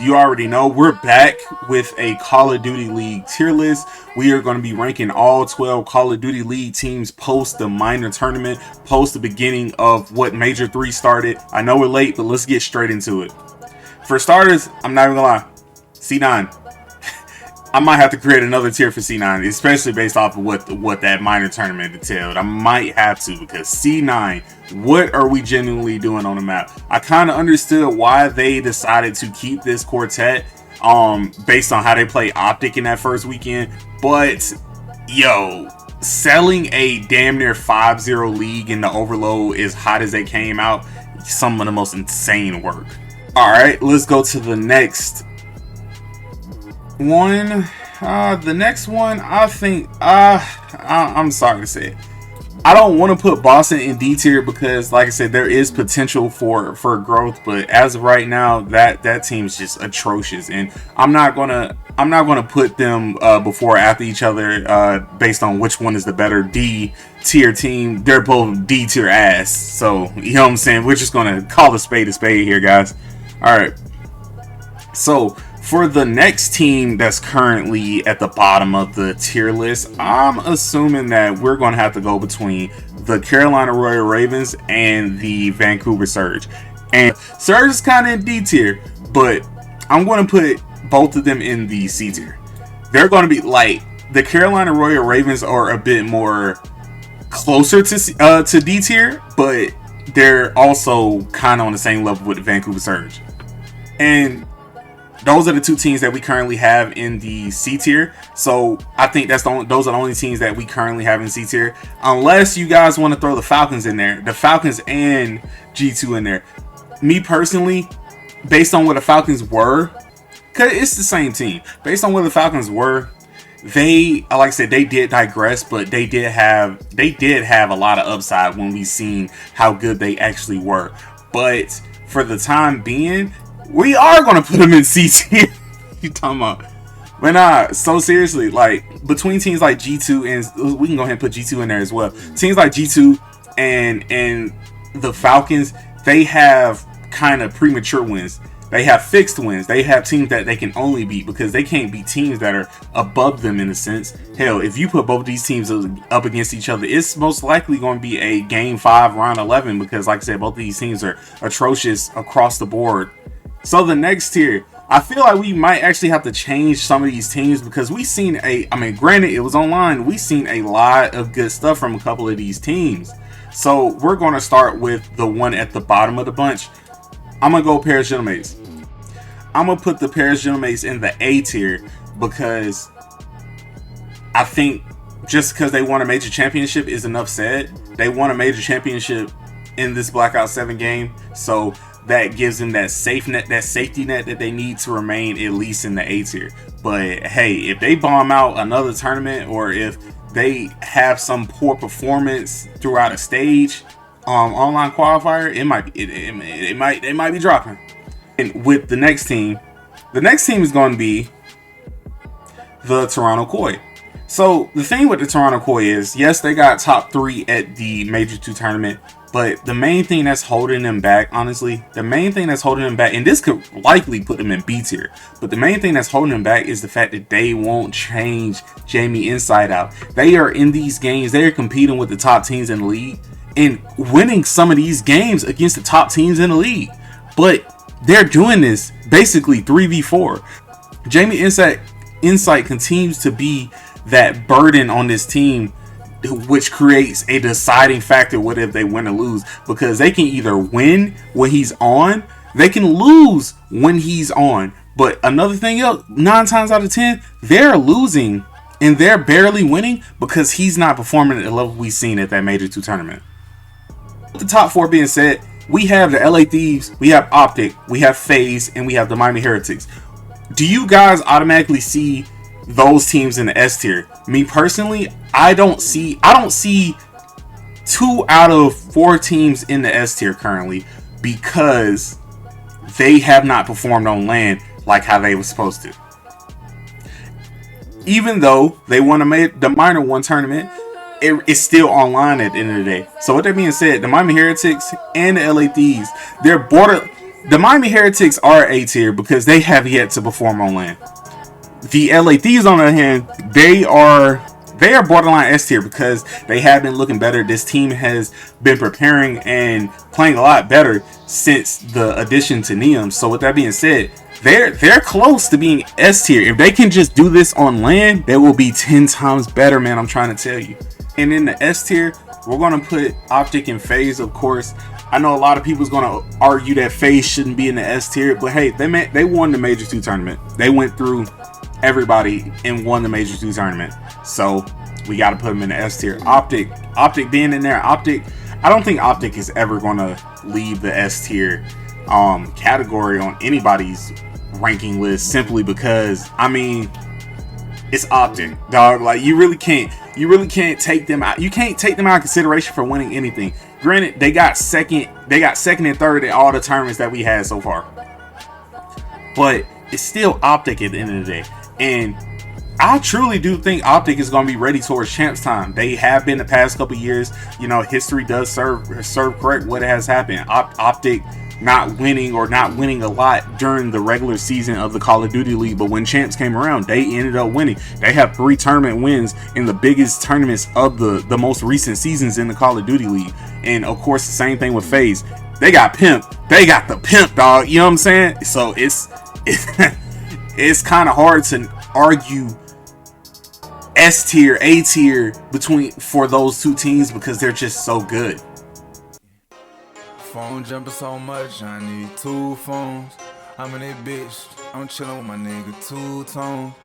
You already know we're back with a Call of Duty League tier list. We are going to be ranking all 12 Call of Duty League teams post the minor tournament, post the beginning of what Major 3 started. I know we're late, but let's get straight into it. For starters, I'm not even gonna lie, C9. I might have to create another tier for C9, especially based off of what that minor tournament entailed. I might have to, because C9, what are we genuinely doing on the map? I kind of understood why they decided to keep this quartet based on how they play Optic in that first weekend, but yo, selling a damn near 5-0 league in the Overload as hot as they came out, some of the most insane work. All right, let's go to the next one. The next one, I think, I'm sorry to say it, I don't want to put Boston in D tier because, like I said, there is potential for growth, but as of right now, that team's just atrocious, and I'm not gonna put them before or after each other based on which one is the better D tier team. They're both D tier ass, so you know what I'm saying. We're just gonna call a spade here, guys. All right, so for the next team that's currently at the bottom of the tier list, I'm assuming that we're going to have to go between the Carolina Royal Ravens and the Vancouver Surge. And Surge is kind of in D tier, but I'm going to put both of them in the C tier. They're going to be like, the Carolina Royal Ravens are a bit more closer to D tier, but they're also kind of on the same level with the Vancouver Surge. And those are the two teams that we currently have in the C tier. So I think those are the only teams that we currently have in C tier. Unless you guys want to throw the Falcons in there. The Falcons and G2 in there. Me personally, based on what the Falcons were, because it's the same team. Based on what the Falcons were, they, like I said, they did digress, but they did have a lot of upside when we seen how good they actually were. But for the time being, we are going to put them in C tier. You talking about? But nah, so seriously, like, between teams like G2 and, we can go ahead and put G2 in there as well. Teams like G2 and the Falcons, they have kind of premature wins. They have fixed wins. They have teams that they can only beat because they can't beat teams that are above them in a sense. Hell, if you put both these teams up against each other, it's most likely going to be a Game 5, Round 11, because, like I said, both of these teams are atrocious across the board. So the next tier, I feel like we might actually have to change some of these teams because we seen granted it was online, we seen a lot of good stuff from a couple of these teams. So we're going to start with the one at the bottom of the bunch. I'm going to go Paris Gentlemates. I'm going to put the Paris Gentlemates in the A tier because I think just because they won a major championship is enough said. They won a major championship in this Blackout 7 game, so that gives them that safety net that they need to remain at least in the A tier. But hey, if they bomb out another tournament or if they have some poor performance throughout a stage online qualifier, it might be dropping. And with the next team is going to be the Toronto Koi. So the thing with the Toronto Koi is, yes, they got top 3 at the Major 2 tournament, but the main thing that's holding them back, honestly, and this could likely put them in B tier, but the main thing that's holding them back is the fact that they won't change Jamie inside out. They are in these games, they are competing with the top teams in the league and winning some of these games against the top teams in the league. But they're doing this basically 3v4. Jamie Insight continues to be that burden on this team, which creates a deciding factor what if they win or lose, because they can either win when he's on, they can lose when he's on. But another thing else, 9 times out of 10 they're losing and they're barely winning because he's not performing at the level we've seen at that Major 2 tournament. With the top 4 being said, we have the LA Thieves, we have Optic, we have FaZe, and we have the Miami Heretics. Do you guys automatically see those teams in the S tier? Me personally, I don't see 2 out of 4 teams in the S tier currently because they have not performed on LAN like how they were supposed to. Even though they won the minor 1 tournament, it's still online at the end of the day. So with that being said, the Miami Heretics and the LA Thieves, The Miami Heretics are A tier because they have yet to perform on land. The LA Thieves, on the other hand, they are borderline S tier because they have been looking better. This team has been preparing and playing a lot better since the addition to Neum. So with that being said, they're close to being S tier. If they can just do this on land, they will be 10 times better, man. I'm trying to tell you. And in the S tier, we're gonna put Optic and FaZe, of course. I know a lot of people's gonna argue that FaZe shouldn't be in the S tier, but hey, they won the Major 2 tournament. They went through everybody and won the Major 2 tournament. So we got to put them in the S tier. Optic being in there. Optic, I don't think Optic is ever going to leave the S tier category on anybody's ranking list, simply because, I mean, it's Optic, dog. Like, you really can't take them out. You can't take them out of consideration for winning anything. Granted, they got second and third in all the tournaments that we had so far, but it's still Optic at the end of the day. And I truly do think Optic is going to be ready towards champs time. They have been the past couple years. You know, history does serve correct what has happened. Optic not winning a lot during the regular season of the Call of Duty League, but when champs came around, they ended up winning. They have 3 tournament wins in the biggest tournaments of the most recent seasons in the Call of Duty League. And of course, the same thing with FaZe. They got Pimp. They got the Pimp, dog. You know what I'm saying? So it's kind of hard to argue S tier, A tier for those two teams because they're just so good. Phone jumping so much, I need 2 phones. I'm in that bitch, I'm chilling with my nigga 2 Tone.